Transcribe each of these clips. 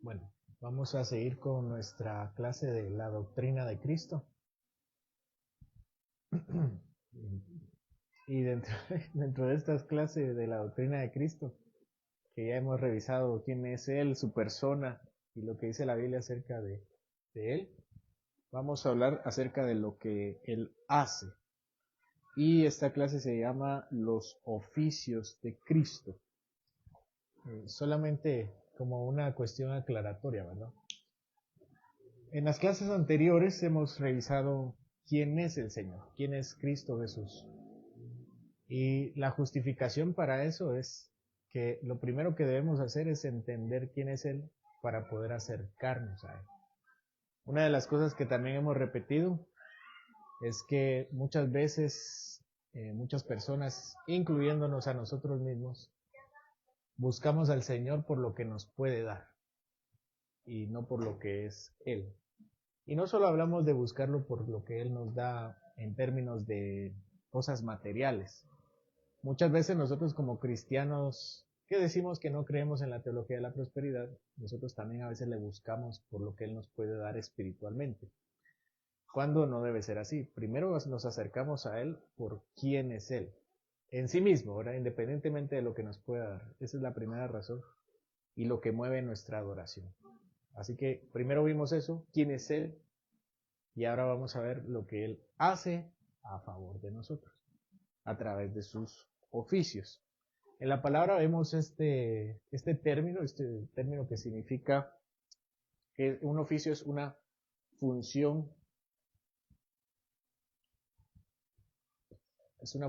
Bueno, vamos a seguir con nuestra clase de la doctrina de Cristo. Y dentro de estas clases de la doctrina de Cristo, que ya hemos revisado quién es Él, su persona y lo que dice la Biblia acerca de Él, vamos a hablar acerca de lo que Él hace. Y esta clase se llama Los oficios de Cristo. Solamente como una cuestión aclaratoria, ¿verdad? En las clases anteriores hemos revisado quién es el Señor, quién es Cristo Jesús. Y la justificación para eso es que lo primero que debemos hacer es entender quién es Él para poder acercarnos a Él. Una de las cosas que también hemos repetido es que muchas veces, muchas personas, incluyéndonos a nosotros mismos, buscamos al Señor por lo que nos puede dar y no por lo que es Él. Y no solo hablamos de buscarlo por lo que Él nos da en términos de cosas materiales. Muchas veces nosotros como cristianos que decimos que no creemos en la teología de la prosperidad, nosotros también a veces le buscamos por lo que Él nos puede dar espiritualmente. ¿Cuándo no debe ser así? Primero nos acercamos a Él por quién es Él, en sí mismo, ¿verdad? Independientemente de lo que nos pueda dar. Esa es la primera razón y lo que mueve nuestra adoración. Así que primero vimos eso, quién es Él, y ahora vamos a ver lo que Él hace a favor de nosotros, a través de sus oficios. En la palabra vemos este término que significa que un oficio es una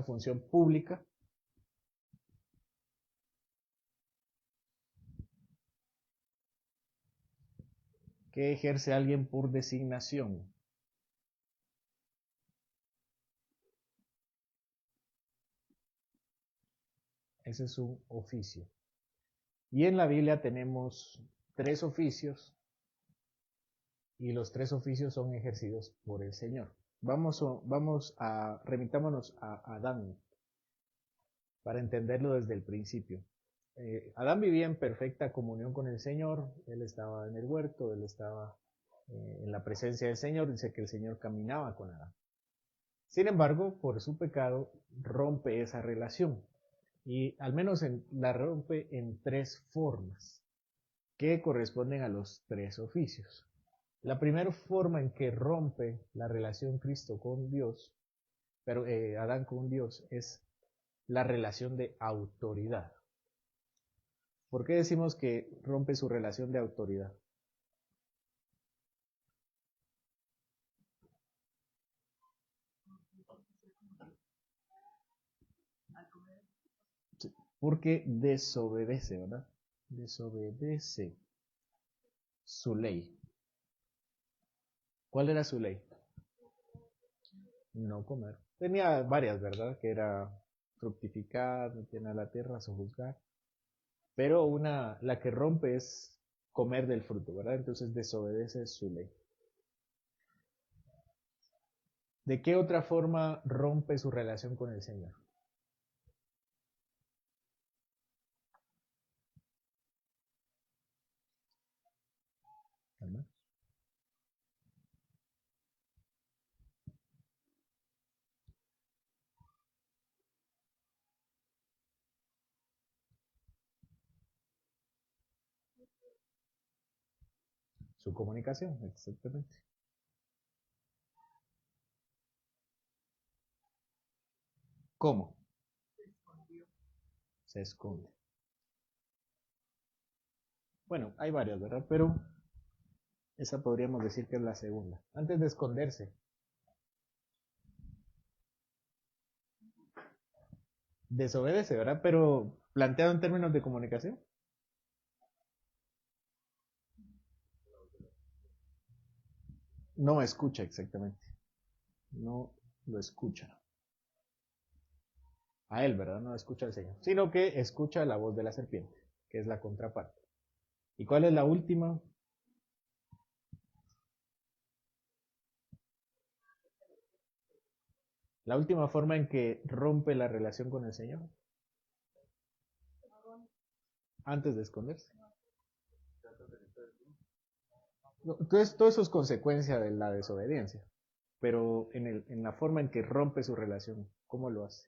función pública que ejerce alguien por designación. Ese es un oficio. Y en la Biblia tenemos 3 oficios y los 3 oficios son ejercidos por el Señor. Remitámonos a Adán para entenderlo desde el principio. Adán vivía en perfecta comunión con el Señor, él estaba en el huerto, él estaba en la presencia del Señor, dice que el Señor caminaba con Adán. Sin embargo, por su pecado rompe esa relación y al menos la rompe en 3 formas que corresponden a los 3 oficios. La primera forma en que rompe la relación Cristo con Dios, pero Adán con Dios, es la relación de autoridad. ¿Por qué decimos que rompe su relación de autoridad? Sí, porque desobedece, ¿verdad? Desobedece su ley. ¿Cuál era su ley? No comer. Tenía varias, ¿verdad? Que era fructificar, llenar la tierra, sojuzgar. Pero la que rompe es comer del fruto, ¿verdad? Entonces desobedece su ley. ¿De qué otra forma rompe su relación con el Señor? ¿Verdad? Su comunicación, exactamente. ¿Cómo? Se esconde. Bueno, hay varias, ¿verdad? Pero esa podríamos decir que es la segunda. Antes de esconderse, desobedece, ¿verdad? Pero planteado en términos de comunicación. No escucha exactamente. No lo escucha. A él, ¿verdad? No escucha al Señor. Sino que escucha la voz de la serpiente, que es la contraparte. ¿Y cuál es la última? La última forma en que rompe la relación con el Señor. Antes de esconderse. Entonces, todo eso es consecuencia de la desobediencia, pero en la forma en que rompe su relación, ¿cómo lo hace?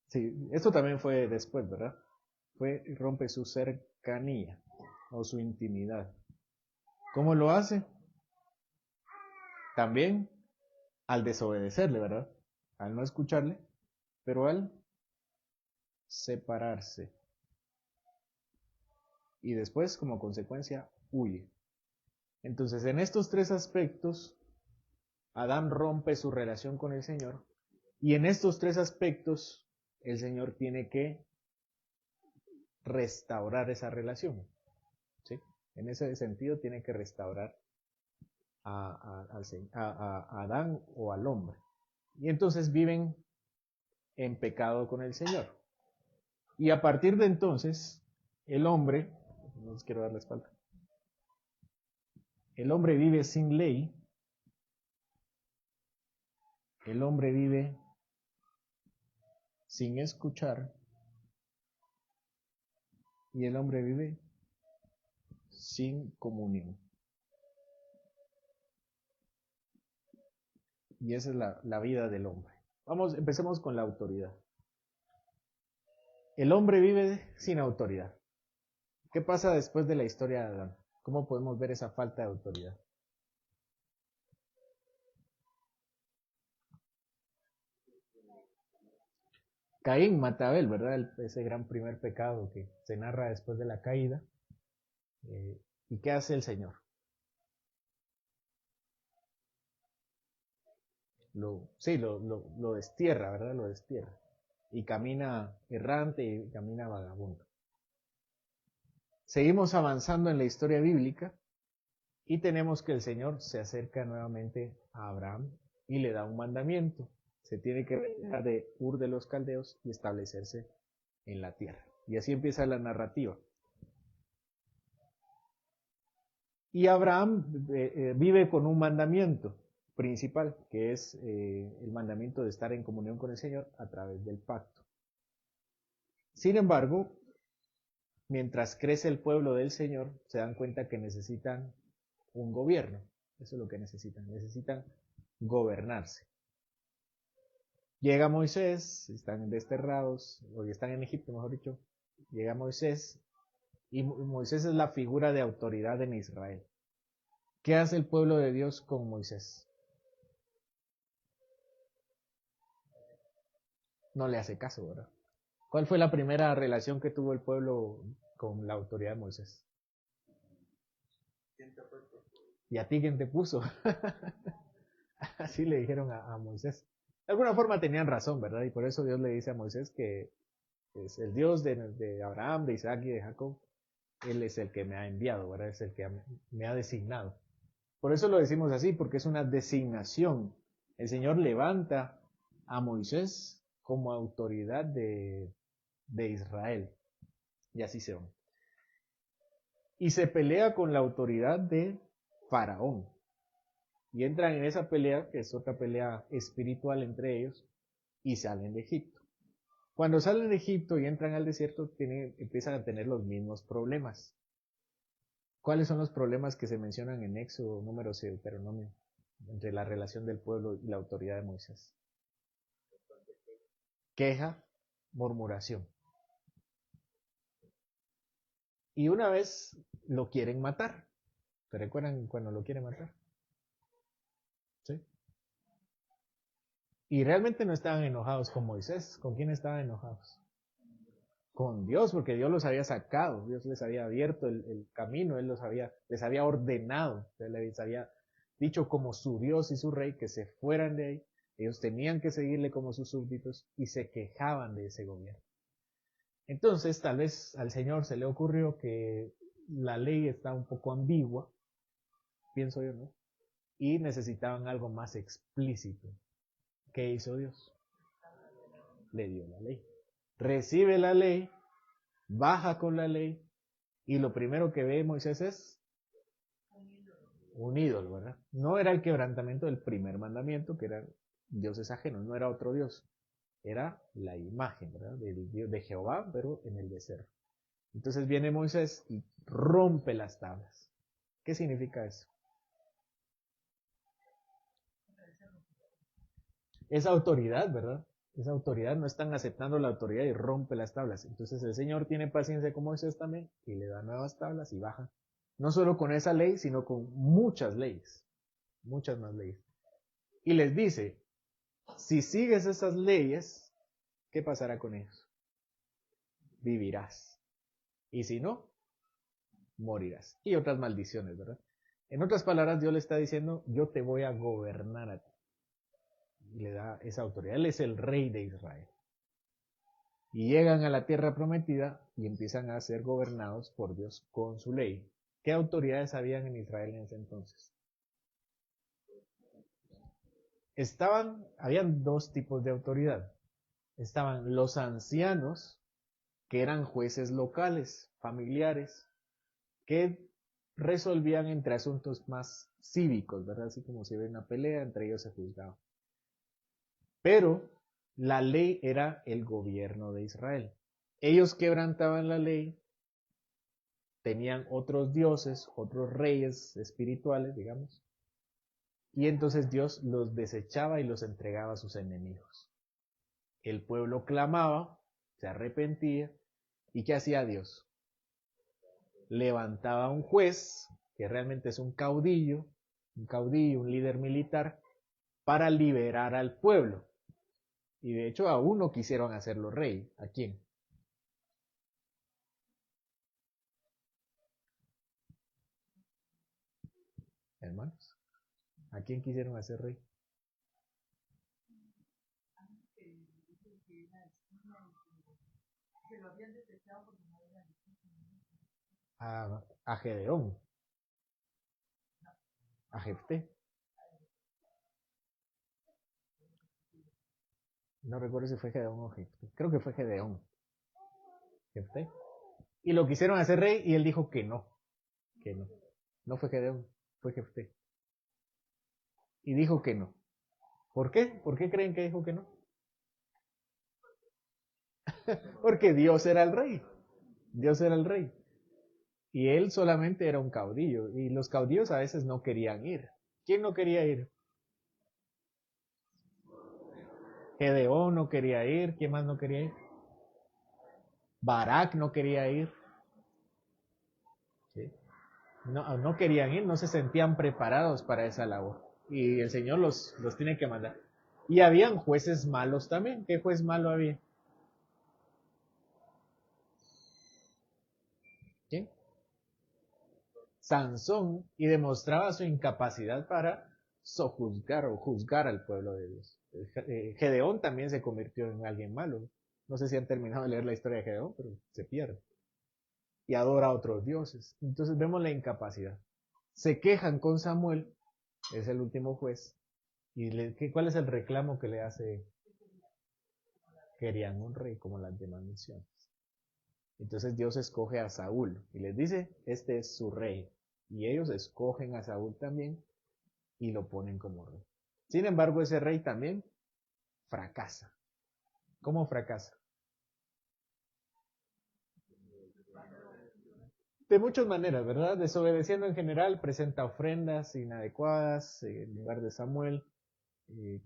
Sí, esto también fue después, ¿verdad? Rompe su cercanía o su intimidad. ¿Cómo lo hace? También al desobedecerle, ¿verdad? Al no escucharle, pero al separarse. Y después, como consecuencia, huye. Entonces, en estos tres aspectos, Adán rompe su relación con el Señor. Y en estos tres aspectos, el Señor tiene que restaurar esa relación. ¿Sí? En ese sentido, tiene que restaurar a Adán o al hombre. Y entonces viven en pecado con el Señor. Y a partir de entonces, el hombre, no les quiero dar la espalda, el hombre vive sin ley, el hombre vive sin escuchar y el hombre vive sin comunión. Y esa es la vida del hombre. Empecemos con la autoridad. El hombre vive sin autoridad. ¿Qué pasa después de la historia de Adán? ¿Cómo podemos ver esa falta de autoridad? Caín mata a Abel, ¿verdad? Ese gran primer pecado que se narra después de la caída. ¿Y qué hace el Señor? Lo destierra, ¿verdad? Lo destierra. Y camina errante y camina vagabundo. Seguimos avanzando en la historia bíblica y tenemos que el Señor se acerca nuevamente a Abraham y le da un mandamiento. Se tiene que retirar de Ur de los Caldeos y establecerse en la tierra. Y así empieza la narrativa. Y Abraham vive con un mandamiento principal, que es el mandamiento de estar en comunión con el Señor a través del pacto. Sin embargo, mientras crece el pueblo del Señor, se dan cuenta que necesitan un gobierno. Eso es lo que necesitan. Necesitan gobernarse. Llega Moisés, están desterrados, o están en Egipto, mejor dicho. Llega Moisés, y Moisés es la figura de autoridad en Israel. ¿Qué hace el pueblo de Dios con Moisés? No le hace caso, ¿verdad? ¿Cuál fue la primera relación que tuvo el pueblo con la autoridad de Moisés? ¿Y a ti quién te puso? Así le dijeron a Moisés. De alguna forma tenían razón, ¿verdad? Y por eso Dios le dice a Moisés que es el Dios de Abraham, de Isaac y de Jacob. Él es el que me ha enviado, ¿verdad? Es el que me ha designado. Por eso lo decimos así, porque es una designación. El Señor levanta a Moisés como autoridad de Israel. Y así se va. Y se pelea con la autoridad de Faraón. Y entran en esa pelea, que es otra pelea espiritual entre ellos, y salen de Egipto. Cuando salen de Egipto y entran al desierto, empiezan a tener los mismos problemas. ¿Cuáles son los problemas que se mencionan en Éxodo, Números y Deuteronomio entre la relación del pueblo y la autoridad de Moisés? Queja, murmuración. Y una vez lo quieren matar. ¿Se recuerdan cuando lo quieren matar? ¿Sí? Y realmente no estaban enojados con Moisés. ¿Con quién estaban enojados? Con Dios, porque Dios los había sacado, Dios les había abierto el camino, Él les había ordenado, les había dicho como su Dios y su Rey que se fueran de ahí. Ellos tenían que seguirle como sus súbditos y se quejaban de ese gobierno. Entonces, tal vez al Señor se le ocurrió que la ley está un poco ambigua, pienso yo, ¿no? Y necesitaban algo más explícito. ¿Qué hizo Dios? Le dio la ley. Recibe la ley, baja con la ley, y lo primero que ve Moisés es un ídolo, ¿verdad? No era el quebrantamiento del primer mandamiento, que eran dioses ajenos, no era otro Dios, era la imagen, ¿verdad? De Jehová, pero en el desierto. Entonces viene Moisés y rompe las tablas. ¿Qué significa eso? Esa autoridad, ¿verdad? Esa autoridad, no están aceptando la autoridad y rompe las tablas. Entonces el Señor tiene paciencia con Moisés también y le da nuevas tablas y baja. No solo con esa ley, sino con muchas leyes, muchas más leyes. Y les dice, si sigues esas leyes, ¿qué pasará con ellos? Vivirás. Y si no, morirás. Y otras maldiciones, ¿verdad? En otras palabras, Dios le está diciendo, yo te voy a gobernar a ti. Y le da esa autoridad. Él es el rey de Israel. Y llegan a la tierra prometida y empiezan a ser gobernados por Dios con su ley. ¿Qué autoridades habían en Israel en ese entonces? Habían dos tipos de autoridad. Estaban los ancianos, que eran jueces locales, familiares, que resolvían entre asuntos más cívicos, ¿verdad? Así como si hubiera una pelea, entre ellos se juzgaba. Pero la ley era el gobierno de Israel. Ellos quebrantaban la ley, tenían otros dioses, otros reyes espirituales, digamos, y entonces Dios los desechaba y los entregaba a sus enemigos. El pueblo clamaba, se arrepentía, ¿y qué hacía Dios? Levantaba un juez, que realmente es un caudillo, un líder militar, para liberar al pueblo. Y de hecho a uno quisieron hacerlo rey. ¿A quién? Hermanos. ¿A quién quisieron hacer rey? A Gedeón. A Jefté. No recuerdo si fue Gedeón o Jefté. Creo que fue Gedeón. Jefté. Y lo quisieron hacer rey y él dijo que no. Que no. No fue Gedeón, fue Jefté. Y dijo que no. ¿Por qué? ¿Por qué creen que dijo que no? Porque Dios era el rey. Dios era el rey. Y él solamente era un caudillo. Y los caudillos a veces no querían ir. ¿Quién no quería ir? Gedeón no quería ir. ¿Quién más no quería ir? Barak no quería ir. ¿Sí? No querían ir, no se sentían preparados para esa labor. Y el Señor los tiene que mandar. Y habían jueces malos también. ¿Qué juez malo había? ¿Quién? Sansón, y demostraba su incapacidad para sojuzgar o juzgar al pueblo de Dios. Gedeón también se convirtió en alguien malo. No sé si han terminado de leer la historia de Gedeón, pero se pierde. Y adora a otros dioses. Entonces vemos la incapacidad. Se quejan con Samuel, es el último juez. ¿Y cuál es el reclamo que le hace? Querían un rey como las demás naciones. Entonces Dios escoge a Saúl y les dice, este es su rey. Y ellos escogen a Saúl también y lo ponen como rey. Sin embargo, ese rey también fracasa. ¿Cómo fracasa? De muchas maneras, ¿verdad? Desobedeciendo en general, presenta ofrendas inadecuadas en lugar de Samuel.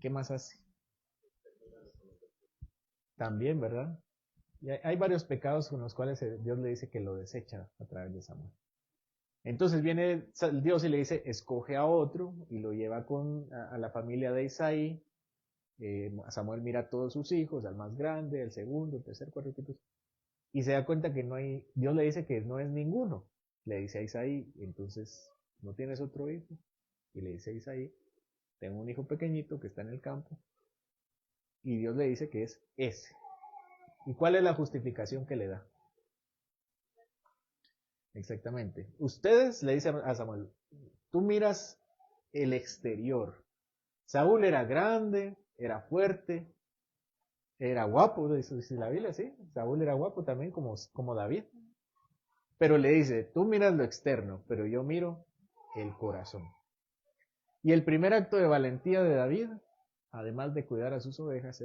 ¿Qué más hace? También, ¿verdad? Y hay varios pecados con los cuales Dios le dice que lo desecha a través de Samuel. Entonces viene Dios y le dice, escoge a otro y lo lleva a la familia de Isaí. Samuel mira a todos sus hijos, al más grande, al segundo, el tercer, cuarto, quinto, y se da cuenta que no hay, Dios le dice que no es ninguno. Le dice a Isaí, entonces, ¿no tienes otro hijo? Y le dice a Isaí, tengo un hijo pequeñito que está en el campo. Y Dios le dice que es ese. ¿Y cuál es la justificación que le da? Exactamente. Ustedes le dicen a Samuel, tú miras el exterior. Saúl era grande, era fuerte, era guapo, dice la Biblia, sí. Saúl era guapo también como David. Pero le dice, tú miras lo externo, pero yo miro el corazón. Y el primer acto de valentía de David, además de cuidar a sus ovejas,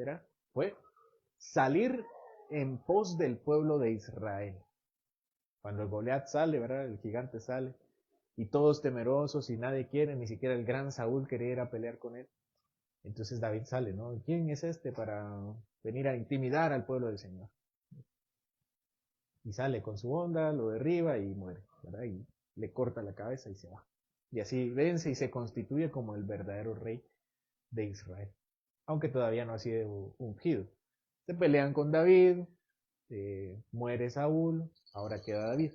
fue salir en pos del pueblo de Israel. Cuando el Goliat sale, ¿verdad? El gigante sale. y todos temerosos y nadie quiere, ni siquiera el gran Saúl quería ir a pelear con él. Entonces David sale, ¿no? ¿Quién es este para venir a intimidar al pueblo del Señor? Y sale con su onda, lo derriba y muere, ¿verdad? Y le corta la cabeza y se va. Y así vence y se constituye como el verdadero rey de Israel, aunque todavía no ha sido ungido. Se pelean con David, muere Saúl, ahora queda David.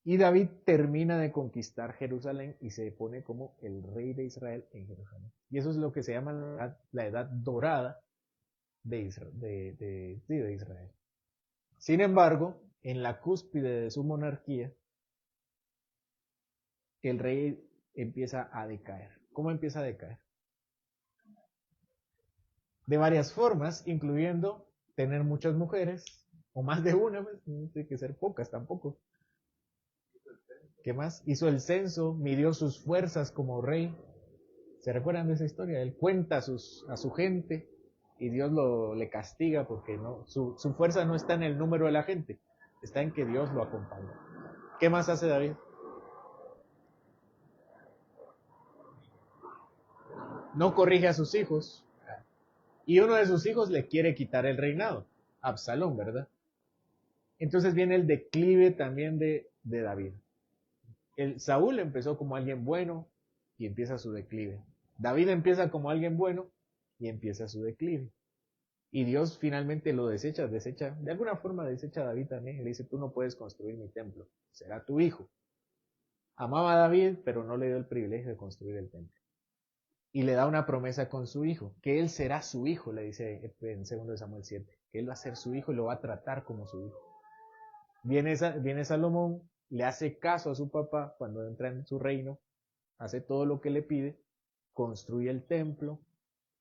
Y David termina de conquistar Jerusalén y se pone como el rey de Israel en Jerusalén. Y eso es lo que se llama la edad dorada de Israel. Sin embargo, en la cúspide de su monarquía, el rey empieza a decaer. ¿Cómo empieza a decaer? De varias formas, incluyendo tener muchas mujeres, o más de una, pues, no tiene que ser pocas tampoco. ¿Qué más? Hizo el censo, midió sus fuerzas como rey. ¿Se recuerdan de esa historia? Él cuenta a su gente y Dios le castiga porque su fuerza no está en el número de la gente, está en que Dios lo acompaña. ¿Qué más hace David? No corrige a sus hijos. Y uno de sus hijos le quiere quitar el reinado, Absalón, ¿verdad? Entonces viene el declive también de David. Saúl empezó como alguien bueno y empieza su declive. David empieza como alguien bueno y empieza su declive. Y Dios finalmente lo desecha, de alguna forma desecha a David también. Le dice, tú no puedes construir mi templo, será tu hijo. Amaba a David, pero no le dio el privilegio de construir el templo. Y le da una promesa con su hijo, que él será su hijo, le dice en 2 Samuel 7, que él va a ser su hijo y lo va a tratar como su hijo. Viene Salomón, le hace caso a su papá cuando entra en su reino, hace todo lo que le pide, construye el templo,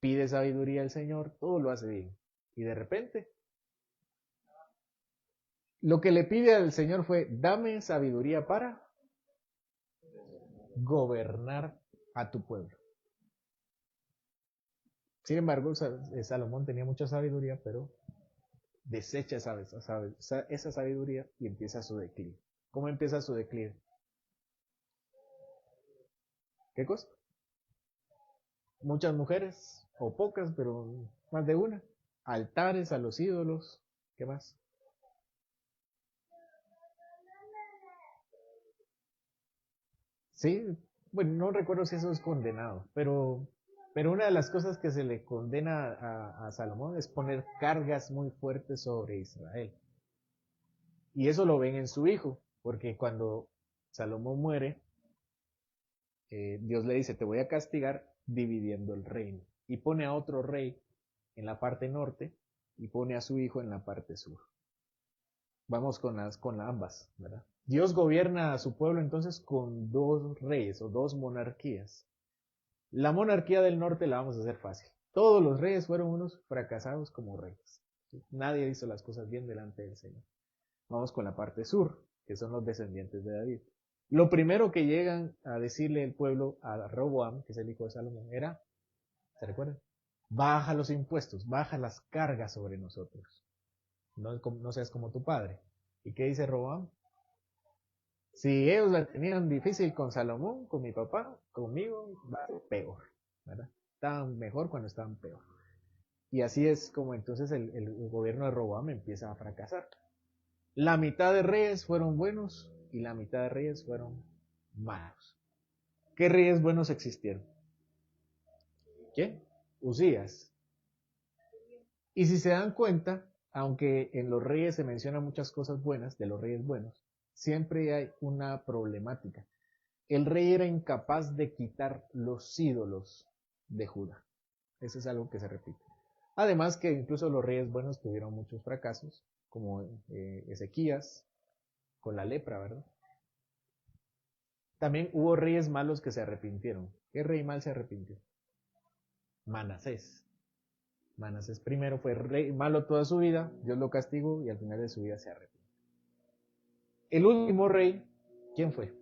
pide sabiduría al Señor, todo lo hace bien. Y de repente, lo que le pide al Señor fue, dame sabiduría para gobernar a tu pueblo. Sin embargo, Salomón tenía mucha sabiduría, pero desecha esa sabiduría y empieza su declive. ¿Cómo empieza su declive? ¿Qué cosa? Muchas mujeres, o pocas, pero más de una. Altares a los ídolos. ¿Qué más? Sí, bueno, no recuerdo si eso es condenado, pero una de las cosas que se le condena a Salomón es poner cargas muy fuertes sobre Israel. Y eso lo ven en su hijo, porque cuando Salomón muere, Dios le dice, te voy a castigar dividiendo el reino. Y pone a otro rey en la parte norte y pone a su hijo en la parte sur. Vamos con ambas, ¿verdad? Dios gobierna a su pueblo entonces con dos reyes o dos monarquías. La monarquía del norte la vamos a hacer fácil. Todos los reyes fueron unos fracasados como reyes. Nadie hizo las cosas bien delante del Señor. Vamos con la parte sur, que son los descendientes de David. Lo primero que llegan a decirle el pueblo a Roboam, que es el hijo de Salomón, era, ¿se recuerdan? Baja los impuestos, baja las cargas sobre nosotros. No seas como tu padre. ¿Y qué dice Roboam? Si ellos la tenían difícil con Salomón, con mi papá, conmigo, va a ser peor, ¿verdad? Estaban mejor cuando estaban peor. Y así es como entonces el gobierno de Roboam empieza a fracasar. La mitad de reyes fueron buenos y la mitad de reyes fueron malos. ¿Qué reyes buenos existieron? ¿Quién? Usías. Y si se dan cuenta, aunque en los reyes se mencionan muchas cosas buenas, de los reyes buenos, siempre hay una problemática. El rey era incapaz de quitar los ídolos de Judá. Eso es algo que se repite. Además que incluso los reyes buenos tuvieron muchos fracasos, como Ezequías, con la lepra, ¿verdad? También hubo reyes malos que se arrepintieron. ¿Qué rey mal se arrepintió? Manasés. Manasés primero fue rey malo toda su vida, Dios lo castigó y al final de su vida se arrepintió. El último rey, ¿quién fue?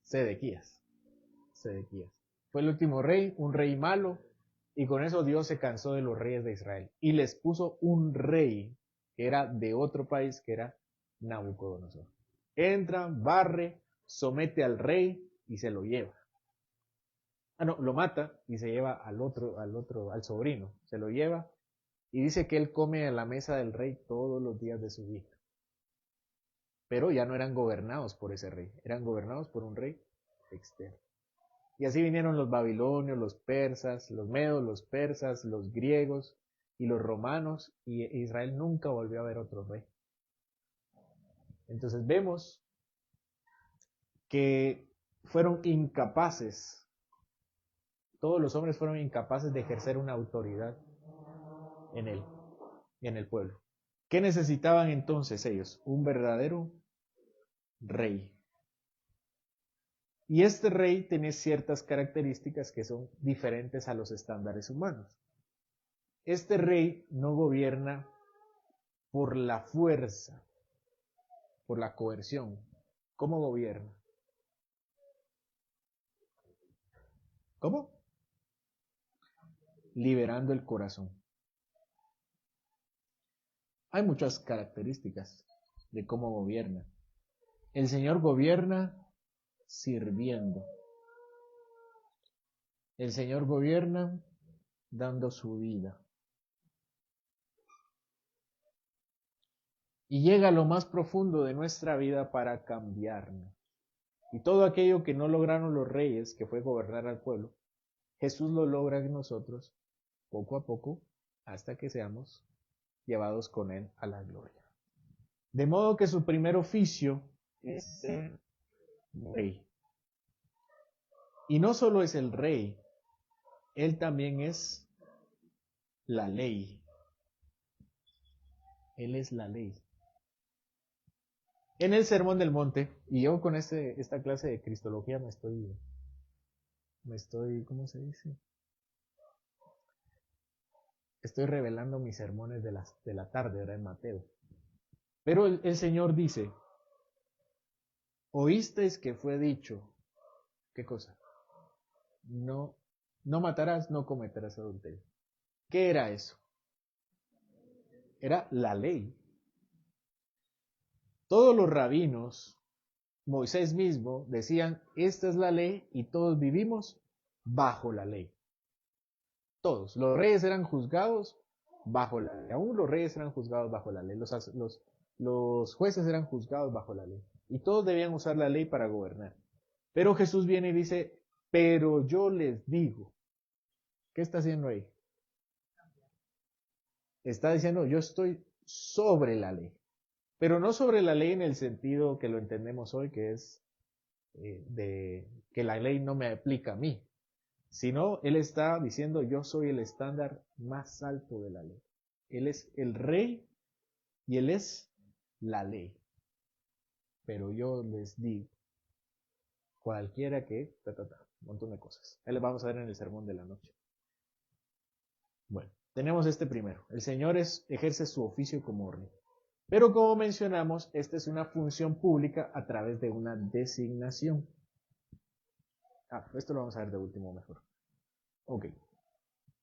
Sedequías. Sedequías. Fue el último rey, un rey malo, y con eso Dios se cansó de los reyes de Israel y les puso un rey que era de otro país, que era Nabucodonosor. Entra, barre, somete al rey y se lo lleva. No, lo mata y se lleva al sobrino, se lo lleva y dice que él come a la mesa del rey todos los días de su vida. Pero ya no eran gobernados por ese rey, eran gobernados por un rey externo. Y así vinieron los babilonios, los persas, los medos, los persas, los griegos y los romanos, y Israel nunca volvió a ver otro rey. Entonces vemos que fueron incapaces, todos los hombres fueron incapaces de ejercer una autoridad en el pueblo. ¿Qué necesitaban entonces ellos? Un verdadero rey. Y este rey tiene ciertas características que son diferentes a los estándares humanos. Este rey no gobierna por la fuerza, por la coerción. ¿Cómo gobierna? ¿Cómo? Liberando el corazón. Hay muchas características de cómo gobierna. El Señor gobierna sirviendo. El Señor gobierna dando su vida. Y llega a lo más profundo de nuestra vida para cambiarnos. Y todo aquello que no lograron los reyes, que fue gobernar al pueblo, Jesús lo logra en nosotros poco a poco hasta que seamos llevados con Él a la gloria. De modo que su primer oficio es ser rey. Y no solo es el rey, Él también es la ley. Él es la ley. En el Sermón del Monte, y yo con esta clase de cristología me estoy, ¿cómo se dice? Estoy revelando mis sermones de la tarde, ¿verdad? En Mateo. Pero el Señor dice, oísteis que fue dicho, ¿qué cosa? No matarás, no cometerás adulterio. ¿Qué era eso? Era la ley. Todos los rabinos, Moisés mismo, decían, esta es la ley y todos vivimos bajo la ley. Todos. Los reyes eran juzgados bajo la ley. Aún los reyes eran juzgados bajo la ley. Los jueces eran juzgados bajo la ley. Y todos debían usar la ley para gobernar. Pero Jesús viene y dice, pero yo les digo, ¿qué está haciendo ahí? Está diciendo, yo estoy sobre la ley. Pero no sobre la ley en el sentido que lo entendemos hoy, que es de que la ley no me aplica a mí, sino Él está diciendo, yo soy el estándar más alto de la ley. Él es el rey y Él es la ley. Pero yo les digo, cualquiera que, un montón de cosas. Ahí les vamos a ver en el sermón de la noche. Bueno, tenemos este primero. El Señor ejerce su oficio como rey. Pero como mencionamos, esta es una función pública a través de una designación. Esto lo vamos a ver de último mejor. Ok.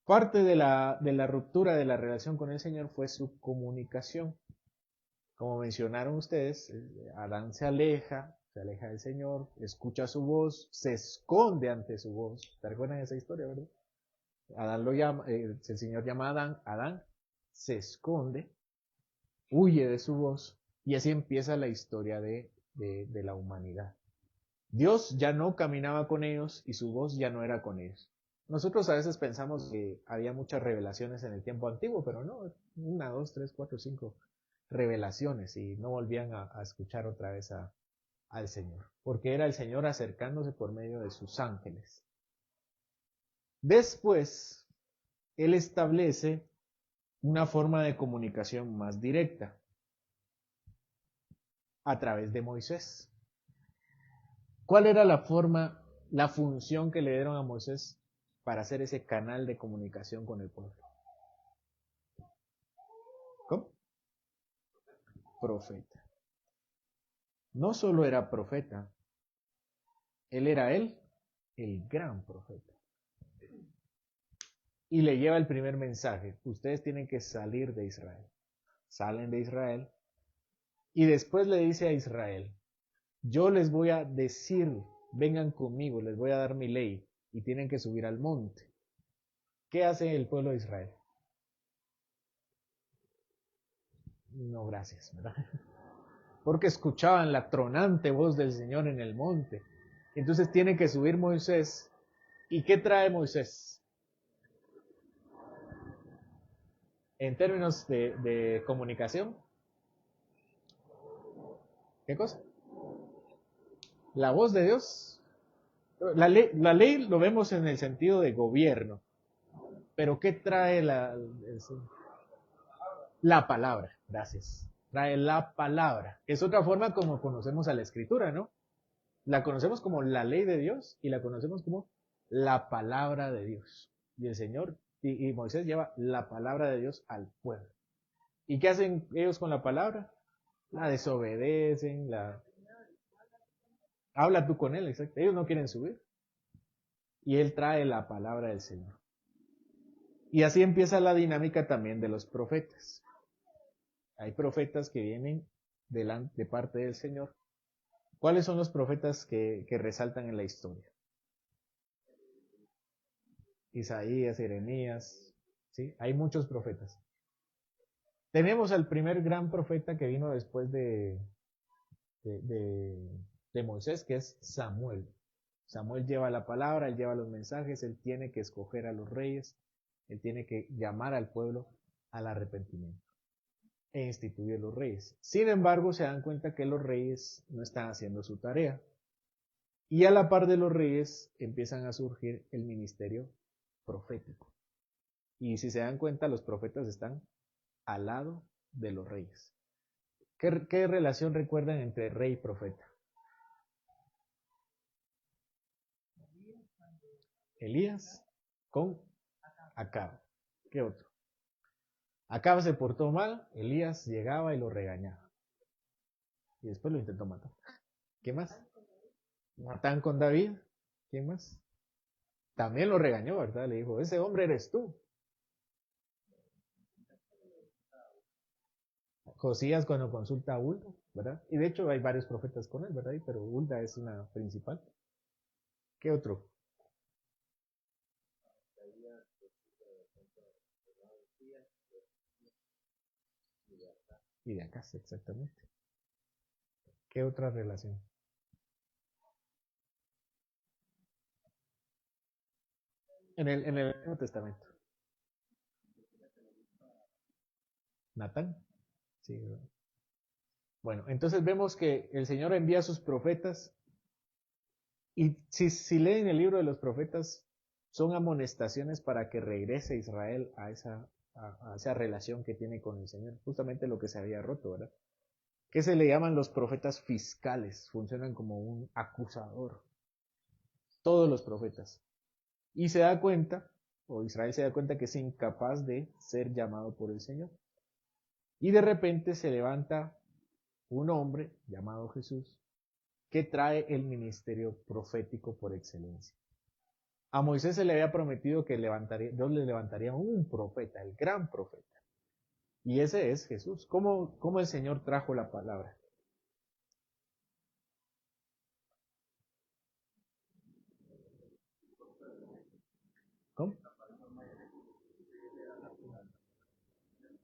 Parte de la ruptura de la relación con el Señor fue su comunicación. Como mencionaron ustedes, Adán se aleja del Señor, escucha su voz, se esconde ante su voz. ¿Se recuerdan esa historia, verdad? Adán lo llama, el Señor llama a Adán, Adán se esconde, huye de su voz, y así empieza la historia de la humanidad. Dios ya no caminaba con ellos y su voz ya no era con ellos. Nosotros a veces pensamos que había muchas revelaciones en el tiempo antiguo, pero no, 1, 2, 3, 4, 5 revelaciones y no volvían a escuchar otra vez al Señor, porque era el Señor acercándose por medio de sus ángeles. Después, Él establece una forma de comunicación más directa a través de Moisés. ¿Cuál era la función que le dieron a Moisés para hacer ese canal de comunicación con el pueblo? ¿Cómo? Profeta. No solo era profeta, él era el gran profeta. Y le lleva el primer mensaje: ustedes tienen que salir de Israel. salen de Israel, y después le dice a Israel, yo les voy a decir, vengan conmigo, les voy a dar mi ley, y tienen que subir al monte. ¿Qué hace el pueblo de Israel? No, gracias, ¿verdad? Porque escuchaban la tronante voz del Señor en el monte. Entonces tiene que subir Moisés. ¿Y qué trae Moisés? En términos de comunicación, ¿qué cosa? La voz de Dios. La ley lo vemos en el sentido de gobierno, pero ¿qué trae la palabra? Gracias. Trae la palabra, que es otra forma como conocemos a la escritura, ¿no? La conocemos como la ley de Dios y la conocemos como la palabra de Dios. Y el Señor y Moisés lleva la palabra de Dios al pueblo. ¿Y qué hacen ellos con la palabra? La desobedecen, habla tú con él, exacto. Ellos no quieren subir. Y él trae la palabra del Señor. Y así empieza la dinámica también de los profetas. Hay profetas que vienen de parte del Señor. ¿Cuáles son los profetas que resaltan en la historia? Isaías, Jeremías, ¿sí? Hay muchos profetas. Tenemos al primer gran profeta que vino después de Moisés, que es Samuel. Samuel lleva la palabra, él lleva los mensajes, él tiene que escoger a los reyes, él tiene que llamar al pueblo al arrepentimiento e instituir los reyes. Sin embargo, se dan cuenta que los reyes no están haciendo su tarea. Y a la par de los reyes empiezan a surgir el ministerio profético. Y si se dan cuenta, los profetas están al lado de los reyes. ¿Qué relación recuerdan entre rey y profeta? Elías con Acab. ¿Qué otro? Acab se portó mal, Elías llegaba y lo regañaba. Y después lo intentó matar. ¿Qué más? Natán con David. ¿Quién más? También lo regañó, ¿verdad? Le dijo, ese hombre eres tú. Josías cuando consulta a Hulda, ¿verdad? Y de hecho hay varios profetas con él, ¿verdad? Pero Hulda es una principal. ¿Qué otro? Y de acá, exactamente. ¿Qué otra relación? En el Nuevo Testamento. Natán. Sí. Bueno, entonces vemos que el Señor envía a sus profetas y si leen el libro de los profetas, son amonestaciones para que regrese Israel a esa relación que tiene con el Señor, justamente lo que se había roto, ¿verdad? Que se le llaman los profetas fiscales, funcionan como un acusador, todos los profetas. Y se da cuenta, o Israel se da cuenta que es incapaz de ser llamado por el Señor. Y de repente se levanta un hombre llamado Jesús que trae el ministerio profético por excelencia. A Moisés se le había prometido que Dios le levantaría un profeta, el gran profeta. Y ese es Jesús. ¿Cómo el Señor trajo la palabra? ¿Cómo?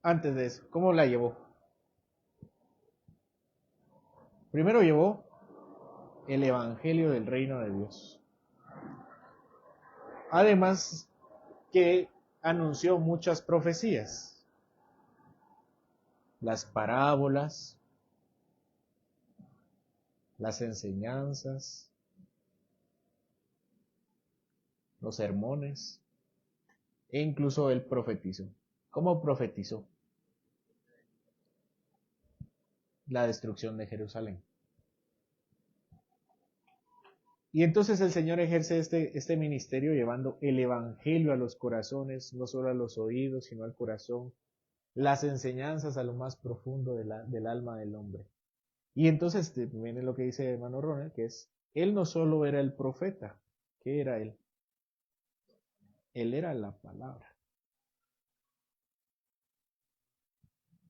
Antes de eso, ¿cómo la llevó? Primero llevó el Evangelio del Reino de Dios. Además que anunció muchas profecías, las parábolas, las enseñanzas, los sermones, e incluso él profetizó. ¿Cómo profetizó? La destrucción de Jerusalén. Y entonces el Señor ejerce este ministerio llevando el Evangelio a los corazones, no solo a los oídos, sino al corazón, las enseñanzas a lo más profundo del alma del hombre. Y entonces viene lo que dice hermano Ronald, que es, él no solo era el profeta, ¿qué era él? Él era la palabra.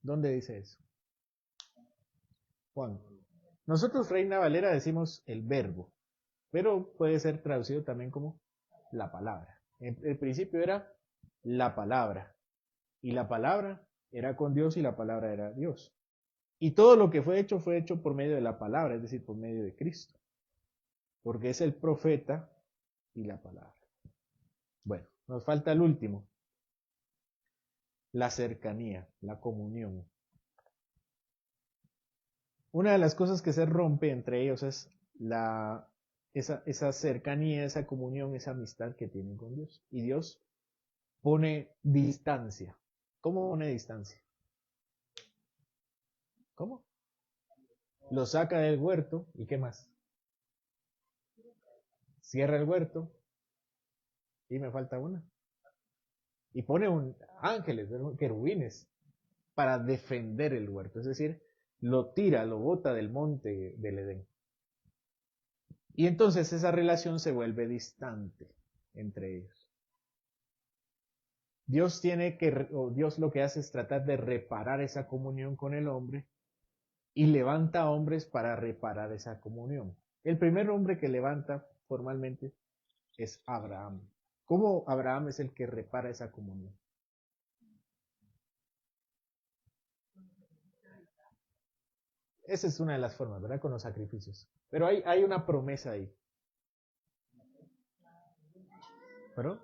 ¿Dónde dice eso? Juan. Nosotros, Reina Valera, decimos el verbo, pero puede ser traducido también como la palabra. El principio era la palabra, y la palabra era con Dios y la palabra era Dios. Y todo lo que fue hecho por medio de la palabra, es decir, por medio de Cristo, porque es el profeta y la palabra. Bueno, nos falta el último, la cercanía, la comunión. Una de las cosas que se rompe entre ellos es esa cercanía, esa comunión, esa amistad que tienen con Dios. Y Dios pone distancia. ¿Cómo pone distancia? ¿Cómo? Lo saca del huerto y ¿qué más? Cierra el huerto y me falta una. Y pone ángeles, querubines, para defender el huerto. Es decir, lo tira, lo bota del monte del Edén. Y entonces esa relación se vuelve distante entre ellos. Dios lo que hace es tratar de reparar esa comunión con el hombre y levanta hombres para reparar esa comunión. El primer hombre que levanta formalmente es Abraham. ¿Cómo Abraham es el que repara esa comunión? Esa es una de las formas, ¿verdad? Con los sacrificios. Pero hay una promesa ahí. ¿Perdón?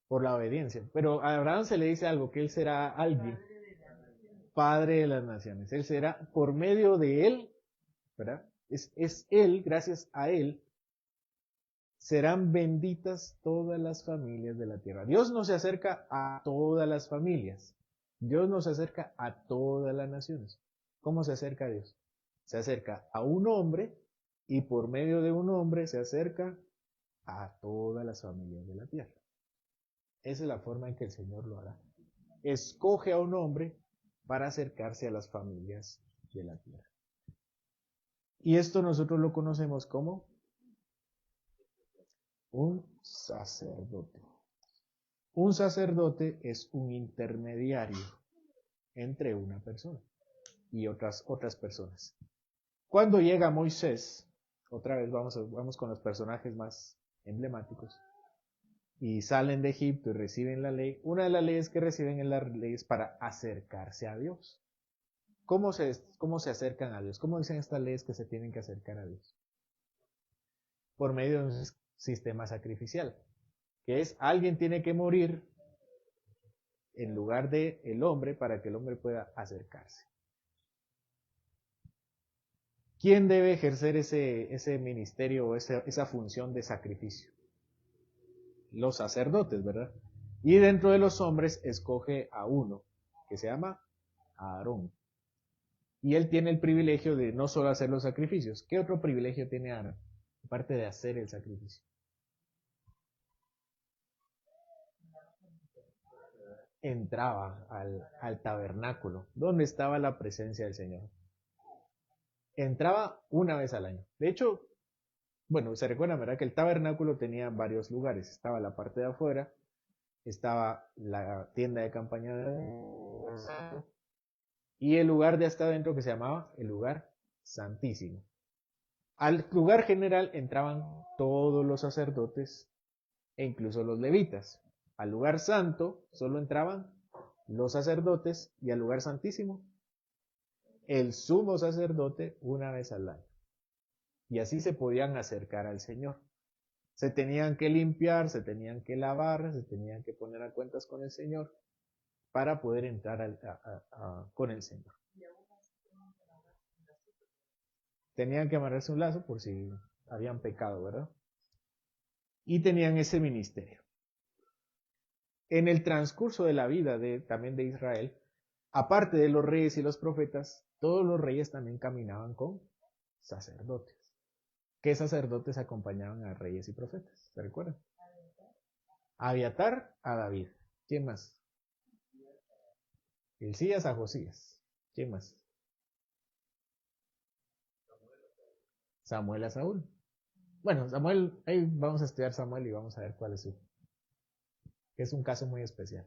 Por la obediencia. Pero a Abraham se le dice algo, que él será alguien, padre de las naciones. Él será, por medio de él, ¿verdad? Es él, gracias a él, serán benditas todas las familias de la tierra. Dios no se acerca a todas las familias. Dios no se acerca a todas las naciones. ¿Cómo se acerca a Dios? Se acerca a un hombre y por medio de un hombre se acerca a todas las familias de la tierra. Esa es la forma en que el Señor lo hará. Escoge a un hombre para acercarse a las familias de la tierra. Y esto nosotros lo conocemos como un sacerdote. Un sacerdote es un intermediario entre una persona y otras personas. Cuando llega Moisés, otra vez vamos con los personajes más emblemáticos, y salen de Egipto y reciben la ley, una de las leyes que reciben es la ley para acercarse a Dios. ¿Cómo se acercan a Dios? ¿Cómo dicen estas leyes que se tienen que acercar a Dios? Por medio de un sistema sacrificial, que es alguien tiene que morir en lugar de el hombre para que el hombre pueda acercarse. ¿Quién debe ejercer ese ministerio o esa función de sacrificio? Los sacerdotes, ¿verdad? Y dentro de los hombres escoge a uno, que se llama Aarón. Y él tiene el privilegio de no solo hacer los sacrificios. ¿Qué otro privilegio tiene Aarón? Aparte de hacer el sacrificio. Entraba al tabernáculo, donde estaba la presencia del Señor. Entraba una vez al año. De hecho, bueno, se recuerda, ¿verdad? Que el tabernáculo tenía varios lugares. Estaba la parte de afuera, estaba la tienda de campaña y el lugar de hasta adentro que se llamaba el lugar santísimo. Al lugar general entraban todos los sacerdotes e incluso los levitas. Al lugar santo solo entraban los sacerdotes y al lugar santísimo el sumo sacerdote una vez al año. Y así se podían acercar al Señor. Se tenían que limpiar, se tenían que lavar, se tenían que poner a cuentas con el Señor para poder entrar con el Señor. Tenían que amarrarse un lazo por si habían pecado, ¿verdad? Y tenían ese ministerio. En el transcurso de la vida también de Israel, aparte de los reyes y los profetas, todos los reyes también caminaban con sacerdotes. ¿Qué sacerdotes acompañaban a reyes y profetas? ¿Se recuerdan? Abiatar a David. ¿Quién más? Hilcías a Josías. ¿Quién más? Samuel a Saúl. Bueno, Samuel, ahí vamos a estudiar Samuel y vamos a ver cuál es que es un caso muy especial.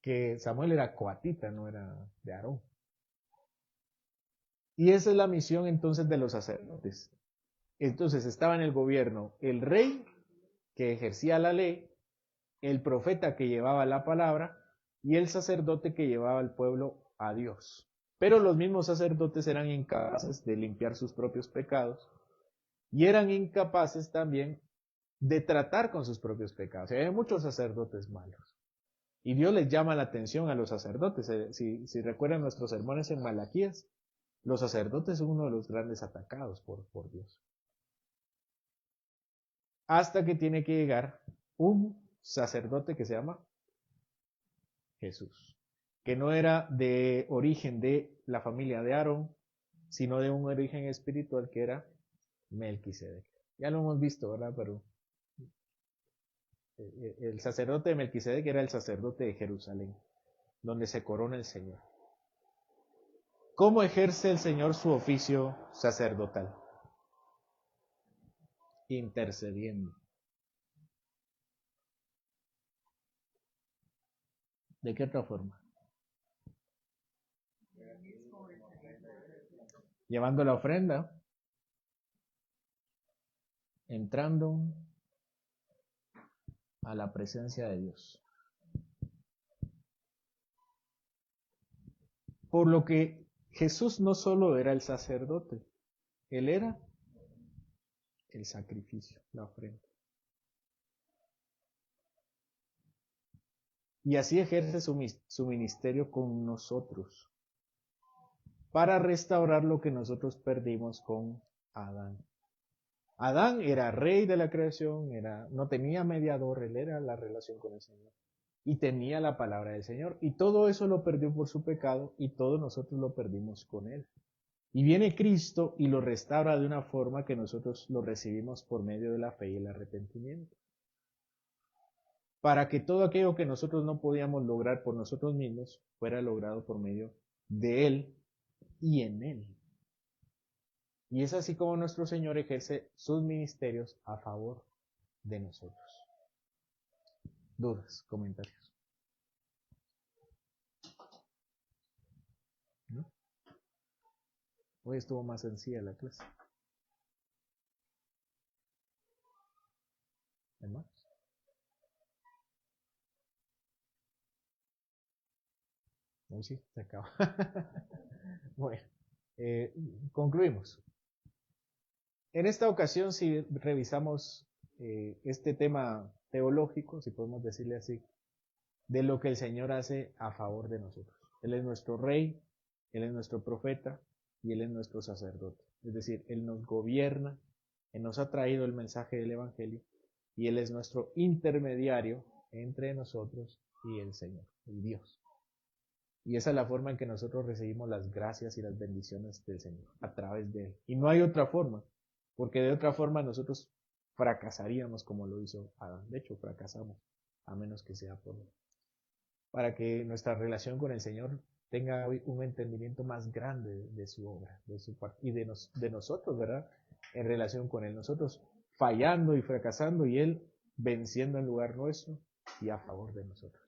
que Samuel era coatita, no era de Aarón. Y esa es la misión entonces de los sacerdotes. Entonces estaba en el gobierno el rey que ejercía la ley, el profeta que llevaba la palabra y el sacerdote que llevaba al pueblo a Dios. Pero los mismos sacerdotes eran incapaces de limpiar sus propios pecados y eran incapaces también de tratar con sus propios pecados. Hay muchos sacerdotes malos. Y Dios les llama la atención a los sacerdotes. Si recuerdan nuestros sermones en Malaquías, los sacerdotes son uno de los grandes atacados por Dios. Hasta que tiene que llegar un sacerdote que se llama Jesús, que no era de origen de la familia de Aarón, sino de un origen espiritual que era Melquisedec. Ya lo hemos visto, ¿verdad? Pero el sacerdote de Melquisedec era el sacerdote de Jerusalén, donde se corona el Señor. ¿Cómo ejerce el Señor su oficio sacerdotal? Intercediendo. ¿De qué otra forma? Llevando la ofrenda, entrando a la presencia de Dios. Por lo que Jesús no solo era el sacerdote, Él era el sacrificio, la ofrenda. Y así ejerce su ministerio con nosotros, para restaurar lo que nosotros perdimos con Adán. Adán era rey de la creación, no tenía mediador, él era la relación con el Señor. Y tenía la palabra del Señor. Y todo eso lo perdió por su pecado y todos nosotros lo perdimos con él. Y viene Cristo y lo restaura de una forma que nosotros lo recibimos por medio de la fe y el arrepentimiento. Para que todo aquello que nosotros no podíamos lograr por nosotros mismos fuera logrado por medio de Él y en Él. Y es así como nuestro Señor ejerce sus ministerios a favor de nosotros. ¿Dudas? ¿Comentarios? ¿No? Hoy estuvo más sencilla la clase. ¿Hermanos? Hoy sí, se acaba. Bueno, concluimos. En esta ocasión, si revisamos este tema teológico, si podemos decirle así, de lo que el Señor hace a favor de nosotros. Él es nuestro rey, Él es nuestro profeta y Él es nuestro sacerdote. Es decir, Él nos gobierna, Él nos ha traído el mensaje del Evangelio y Él es nuestro intermediario entre nosotros y el Señor, el Dios. Y esa es la forma en que nosotros recibimos las gracias y las bendiciones del Señor, a través de Él. Y no hay otra forma, porque de otra forma nosotros fracasaríamos como lo hizo Adán. De hecho, fracasamos, a menos que sea por Él. Para que nuestra relación con el Señor tenga un entendimiento más grande de su obra, de su parte, y de nosotros, ¿verdad? En relación con Él. Nosotros fallando y fracasando y Él venciendo en lugar nuestro y a favor de nosotros.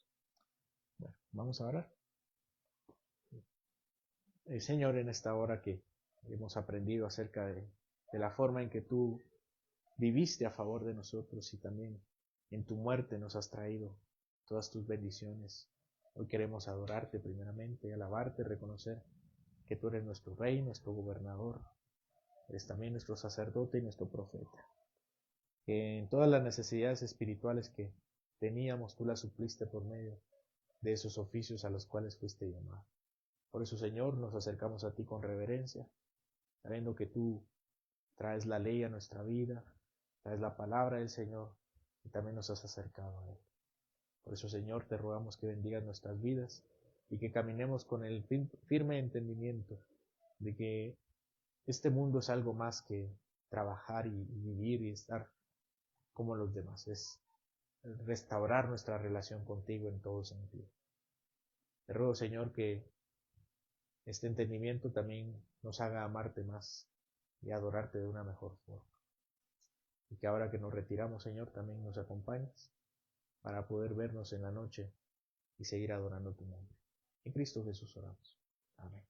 Bueno, vamos a orar. Señor, en esta hora que hemos aprendido acerca de la forma en que tú viviste a favor de nosotros y también en tu muerte nos has traído todas tus bendiciones. Hoy queremos adorarte primeramente, alabarte, reconocer que tú eres nuestro rey, nuestro gobernador, eres también nuestro sacerdote y nuestro profeta. Que en todas las necesidades espirituales que teníamos, tú las supliste por medio de esos oficios a los cuales fuiste llamado. Por eso, Señor, nos acercamos a ti con reverencia, sabiendo que tú traes la ley a nuestra vida, traes la palabra del Señor y también nos has acercado a Él. Por eso, Señor, te rogamos que bendigas nuestras vidas y que caminemos con el firme entendimiento de que este mundo es algo más que trabajar y vivir y estar como los demás. Es restaurar nuestra relación contigo en todo sentido. Te ruego, Señor, que este entendimiento también nos haga amarte más y adorarte de una mejor forma. Y que ahora que nos retiramos, Señor, también nos acompañes para poder vernos en la noche y seguir adorando tu nombre. En Cristo Jesús oramos. Amén.